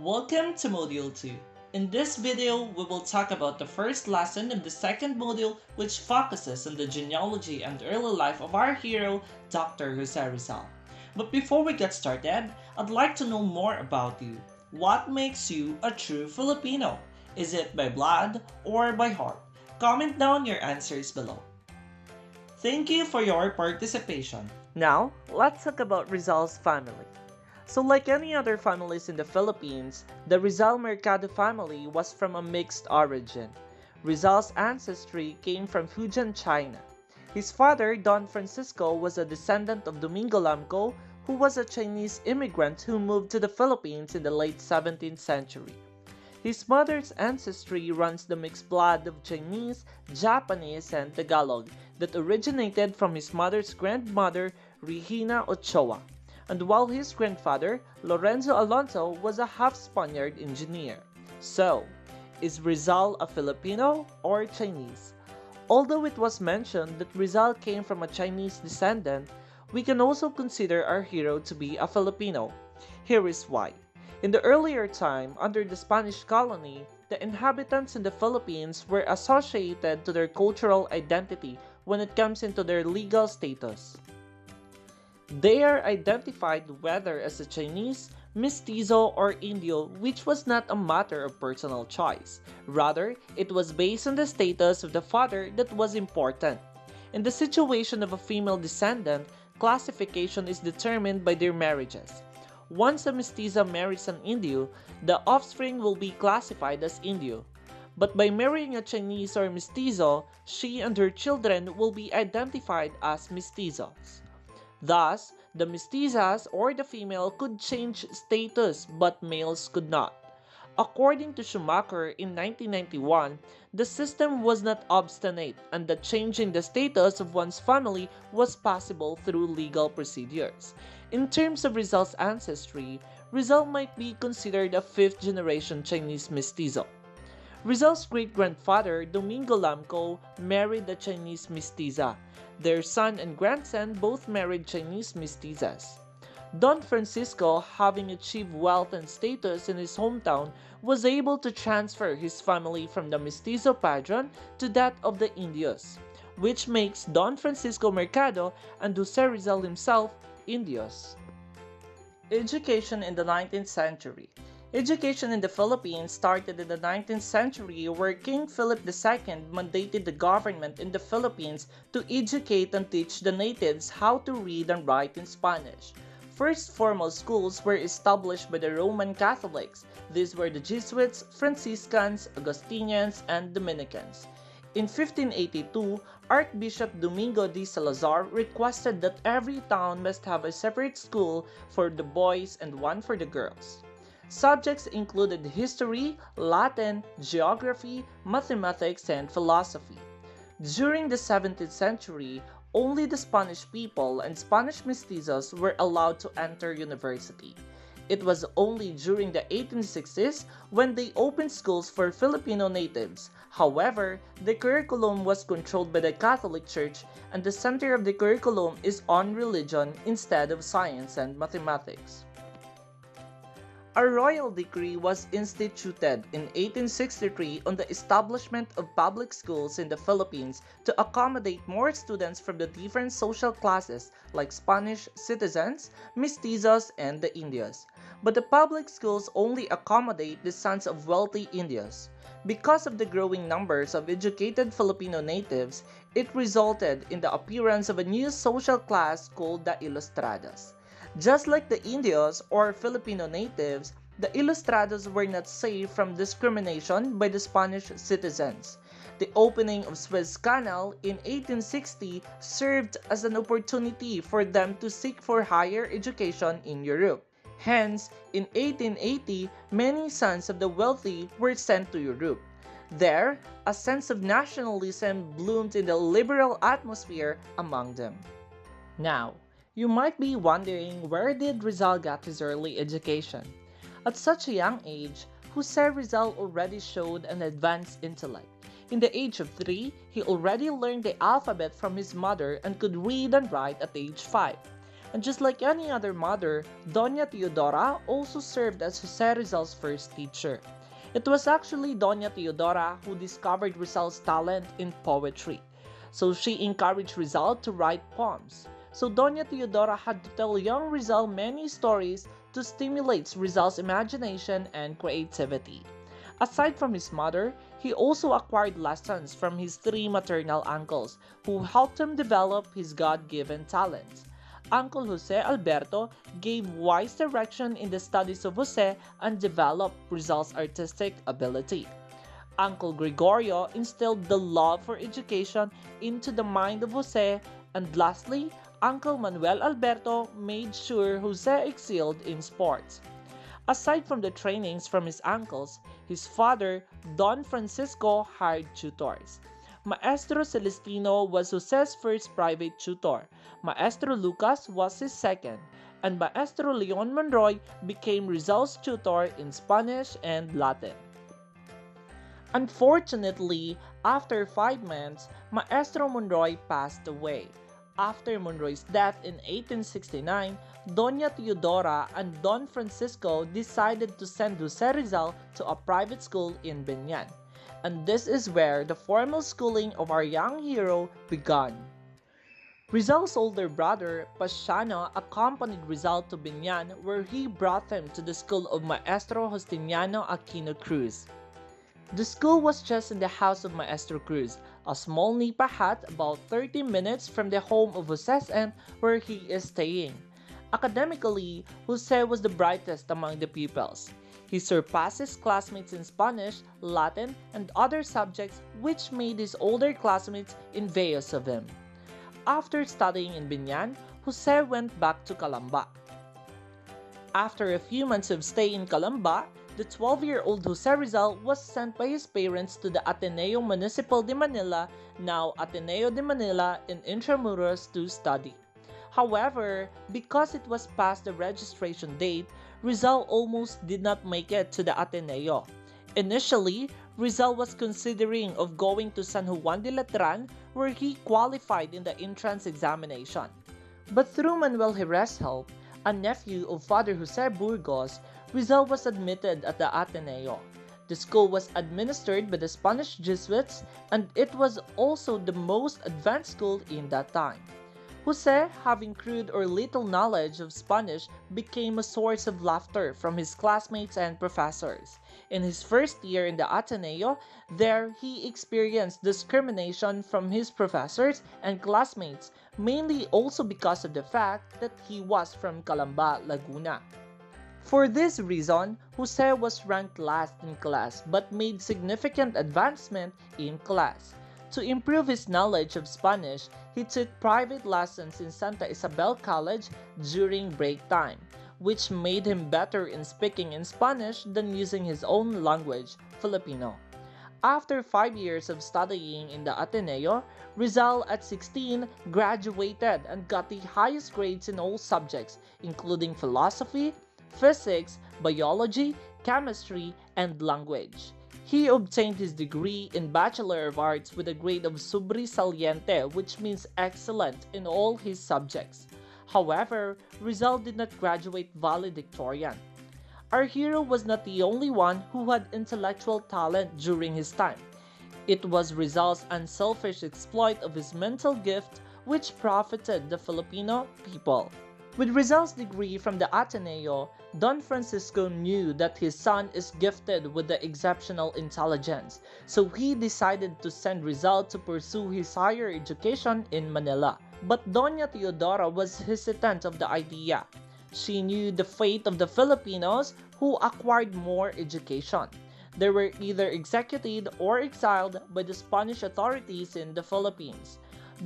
Welcome to Module 2. In this video, we will talk about the first lesson of the second module, which focuses on the genealogy and early life of our hero, Dr. Jose Rizal. But before we get started, I'd like to know more about you. What makes you a true Filipino? Is it by blood or by heart? Comment down your answers below. Thank you for your participation. Now, let's talk about Rizal's family. So like any other families in the Philippines, the Rizal Mercado family was from a mixed origin. Rizal's ancestry came from Fujian, China. His father, Don Francisco, was a descendant of Domingo Lam-co, who was a Chinese immigrant who moved to the Philippines in the late 17th century. His mother's ancestry runs the mixed blood of Chinese, Japanese, and Tagalog that originated from his mother's grandmother, Regina Ochoa. And while his grandfather, Lorenzo Alonso, was a half-Spaniard engineer. So, is Rizal a Filipino or Chinese? Although it was mentioned that Rizal came from a Chinese descendant, we can also consider our hero to be a Filipino. Here is why. In the earlier time, under the Spanish colony, the inhabitants in the Philippines were associated to their cultural identity when it comes into their legal status. They are identified whether as a Chinese, Mestizo, or Indio, which was not a matter of personal choice. Rather, it was based on the status of the father that was important. In the situation of a female descendant, classification is determined by their marriages. Once a Mestiza marries an Indio, the offspring will be classified as Indio. But by marrying a Chinese or Mestizo, she and her children will be identified as Mestizos. Thus, the mestizas or the female could change status but males could not. According to Schumacher in 1991, the system was not obstinate and that changing the status of one's family was possible through legal procedures. In terms of Rizal's ancestry, Rizal might be considered a fifth-generation Chinese mestizo. Rizal's great-grandfather, Domingo Lam-co, married a Chinese mestiza. Their son and grandson both married Chinese mestizas. Don Francisco, having achieved wealth and status in his hometown, was able to transfer his family from the mestizo padron to that of the Indios, which makes Don Francisco Mercado and Jose Rizal himself Indios. Education in the 19th century. Education in the Philippines started in the 19th century where King Philip II mandated the government in the Philippines to educate and teach the natives how to read and write in Spanish. First formal schools were established by the Roman Catholics. These were the Jesuits, Franciscans, Augustinians, and Dominicans. In 1582, Archbishop Domingo de Salazar requested that every town must have a separate school for the boys and one for the girls. Subjects included history, Latin, geography, mathematics, and philosophy. During the 17th century, only the Spanish people and Spanish mestizos were allowed to enter university. It was only during the 1860s when they opened schools for Filipino natives. However, the curriculum was controlled by the Catholic Church and the center of the curriculum is on religion instead of science and mathematics. A royal decree was instituted in 1863 on the establishment of public schools in the Philippines to accommodate more students from the different social classes like Spanish citizens, mestizos, and the Indios. But the public schools only accommodate the sons of wealthy Indios. Because of the growing numbers of educated Filipino natives, it resulted in the appearance of a new social class called the Ilustrados. Just like the Indios or Filipino natives, the Ilustrados were not safe from discrimination by the Spanish citizens. The opening of Suez Canal in 1860 served as an opportunity for them to seek for higher education in Europe. Hence, in 1880, many sons of the wealthy were sent to Europe. There, a sense of nationalism bloomed in the liberal atmosphere among them. Now, you might be wondering where did Rizal get his early education? At such a young age, Jose Rizal already showed an advanced intellect. In the age of 3, he already learned the alphabet from his mother and could read and write at age 5. And just like any other mother, Doña Teodora also served as Jose Rizal's first teacher. It was actually Doña Teodora who discovered Rizal's talent in poetry. So she encouraged Rizal to write poems. So Doña Teodora had to tell young Rizal many stories to stimulate Rizal's imagination and creativity. Aside from his mother, he also acquired lessons from his three maternal uncles who helped him develop his God-given talents. Uncle Jose Alberto gave wise direction in the studies of Jose and developed Rizal's artistic ability. Uncle Gregorio instilled the love for education into the mind of Jose, and lastly, Uncle Manuel Alberto made sure Jose excelled in sports. Aside from the trainings from his uncles, his father, Don Francisco, hired tutors. Maestro Celestino was Jose's first private tutor, Maestro Lucas was his second, and Maestro Leon Monroy became Rizal's tutor in Spanish and Latin. Unfortunately, after 5 months, Maestro Monroy passed away. After Monroy's death in 1869, Doña Teodora and Don Francisco decided to send Jose Rizal to a private school in Binan. And this is where the formal schooling of our young hero began. Rizal's older brother, Pasiano, accompanied Rizal to Binan where he brought him to the school of Maestro Justiniano Aquino Cruz. The school was just in the house of Maestro Cruz, a small nipa hut about 30 minutes from the home of Jose's aunt where he is staying. Academically, Jose was the brightest among the pupils. He surpassed his classmates in Spanish, Latin, and other subjects which made his older classmates envious of him. After studying in Binan, Jose went back to Calamba. After a few months of stay in Calamba, the 12-year-old Jose Rizal was sent by his parents to the Ateneo Municipal de Manila, now Ateneo de Manila, in Intramuros to study. However, because it was past the registration date, Rizal almost did not make it to the Ateneo. Initially, Rizal was considering of going to San Juan de Letran where he qualified in the entrance examination. But through Manuel Jerez's help, a nephew of Father Jose Burgos, Rizal was admitted at the Ateneo. The school was administered by the Spanish Jesuits and it was also the most advanced school in that time. Jose, having crude or little knowledge of Spanish, became a source of laughter from his classmates and professors. In his first year in the Ateneo, there he experienced discrimination from his professors and classmates, mainly also because of the fact that he was from Calamba, Laguna. For this reason, Jose was ranked last in class but made significant advancement in class. To improve his knowledge of Spanish, he took private lessons in Santa Isabel College during break time, which made him better in speaking in Spanish than using his own language, Filipino. After 5 years of studying in the Ateneo, Rizal at 16 graduated and got the highest grades in all subjects, including philosophy, physics, biology, chemistry, and language. He obtained his degree in Bachelor of Arts with a grade of sobresaliente, which means excellent in all his subjects. However, Rizal did not graduate valedictorian. Our hero was not the only one who had intellectual talent during his time. It was Rizal's unselfish exploit of his mental gift which profited the Filipino people. With Rizal's degree from the Ateneo, Don Francisco knew that his son is gifted with the exceptional intelligence, so he decided to send Rizal to pursue his higher education in Manila. But Doña Teodora was hesitant of the idea. She knew the fate of the Filipinos who acquired more education. They were either executed or exiled by the Spanish authorities in the Philippines.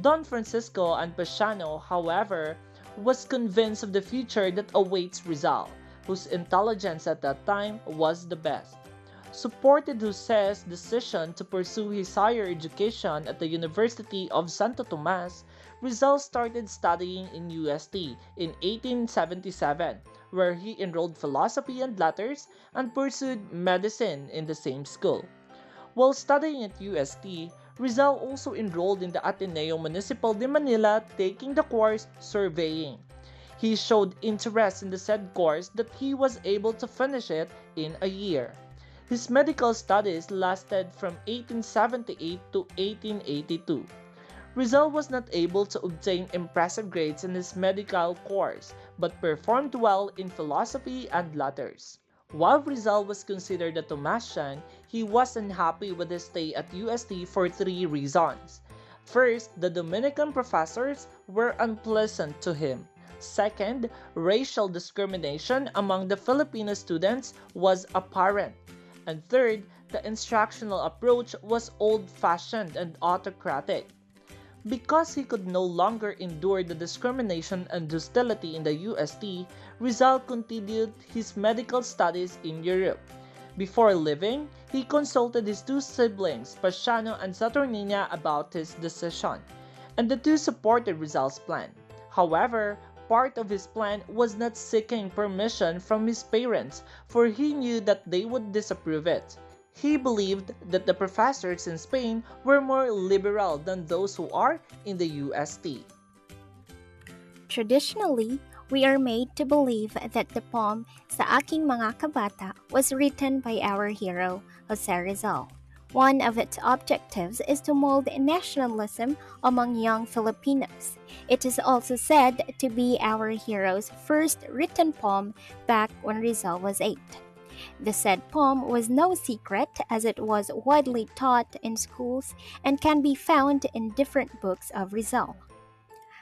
Don Francisco and Pasiano, however, was convinced of the future that awaits Rizal, whose intelligence at that time was the best. Supported Jose's decision to pursue his higher education at the University of Santo Tomas, Rizal started studying in UST in 1877, where he enrolled philosophy and letters and pursued medicine in the same school. While studying at UST, Rizal also enrolled in the Ateneo Municipal de Manila taking the course surveying. He showed interest in the said course that he was able to finish it in a year. His medical studies lasted from 1878 to 1882. Rizal was not able to obtain impressive grades in his medical course, but performed well in philosophy and letters. While Rizal was considered a Tomasian, he was unhappy with his stay at UST for three reasons. First, the Dominican professors were unpleasant to him. Second, racial discrimination among the Filipino students was apparent. And third, the instructional approach was old-fashioned and autocratic. Because he could no longer endure the discrimination and hostility in the UST, Rizal continued his medical studies in Europe. Before leaving, he consulted his two siblings, Pasiano and Saturnina, about his decision, and the two supported Rizal's plan. However, part of his plan was not seeking permission from his parents, for he knew that they would disapprove it. He believed that the professors in Spain were more liberal than those who are in the UST. Traditionally, we are made to believe that the poem Sa Aking Mga Kabata was written by our hero, Jose Rizal. One of its objectives is to mold nationalism among young Filipinos. It is also said to be our hero's first written poem back when Rizal was 8. The said poem was no secret as it was widely taught in schools and can be found in different books of Rizal.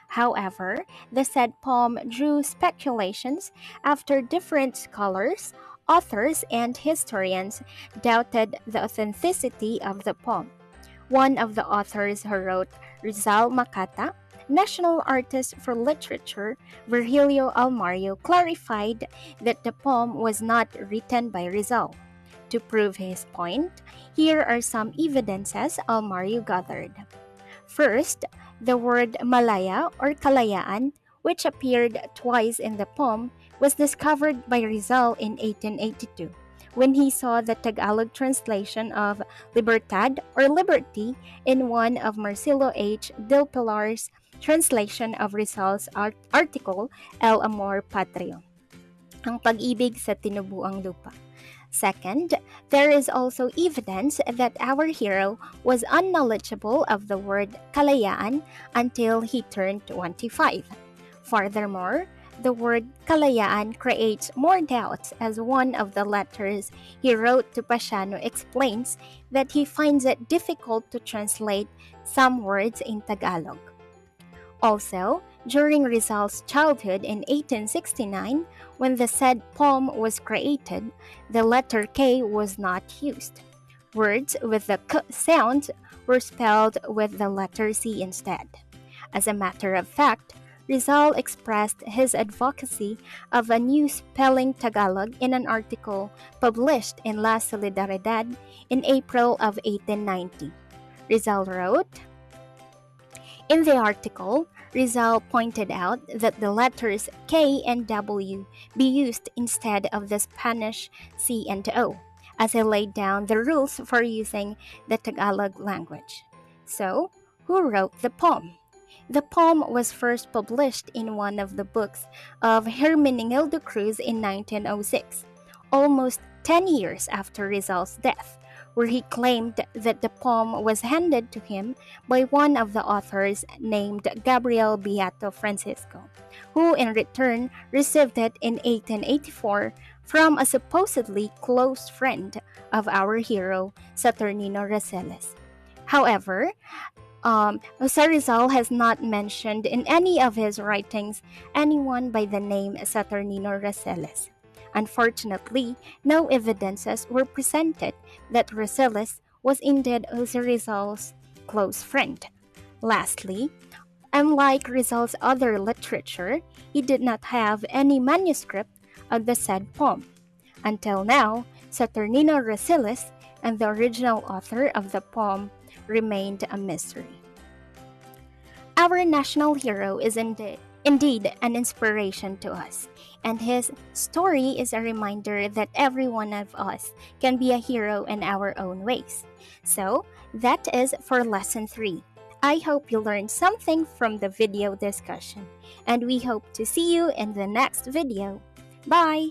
However, the said poem drew speculations after different scholars, authors, and historians doubted the authenticity of the poem. One of the authors who wrote Rizal Makata, national artist for literature Virgilio Almario, clarified that the poem was not written by Rizal. To prove his point, here are some evidences Almario gathered. First, the word Malaya or Kalayaan, which appeared twice in the poem, was discovered by Rizal in 1882 when he saw the Tagalog translation of Libertad or Liberty in one of Marcelo H. Del Pilar's translation of Rizal's article El Amor Patrio, Ang Pag-ibig sa Tinubuang Lupa. Second, there is also evidence that our hero was unknowledgeable of the word kalayaan until he turned 25. Furthermore, the word kalayaan creates more doubts as one of the letters he wrote to Pasiano explains that he finds it difficult to translate some words in Tagalog. Also, during Rizal's childhood in 1869, when the said poem was created, the letter K was not used. Words with the K sound were spelled with the letter C instead. As a matter of fact, Rizal expressed his advocacy of a new spelling Tagalog in an article published in La Solidaridad in April of 1890. Rizal wrote, in the article, Rizal pointed out that the letters K and W be used instead of the Spanish C and O, as he laid down the rules for using the Tagalog language. So, who wrote the poem? The poem was first published in one of the books of Hermenegildo Cruz in 1906, almost 10 years after Rizal's death, where he claimed that the poem was handed to him by one of the authors named Gabriel Beato Francisco, who in return received it in 1884 from a supposedly close friend of our hero, Saturnino Rosales. However, Jose Rizal has not mentioned in any of his writings anyone by the name Saturnino Rosales. Unfortunately, no evidences were presented that Rosales was indeed Jose Rizal's close friend. Lastly, unlike Rizal's other literature, he did not have any manuscript of the said poem. Until now, Saturnino Rosales and the original author of the poem remained a mystery. Our national hero is indeed an inspiration to us, and his story is a reminder that every one of us can be a hero in our own ways. So, that is for Lesson 3. I hope you learned something from the video discussion, and we hope to see you in the next video. Bye!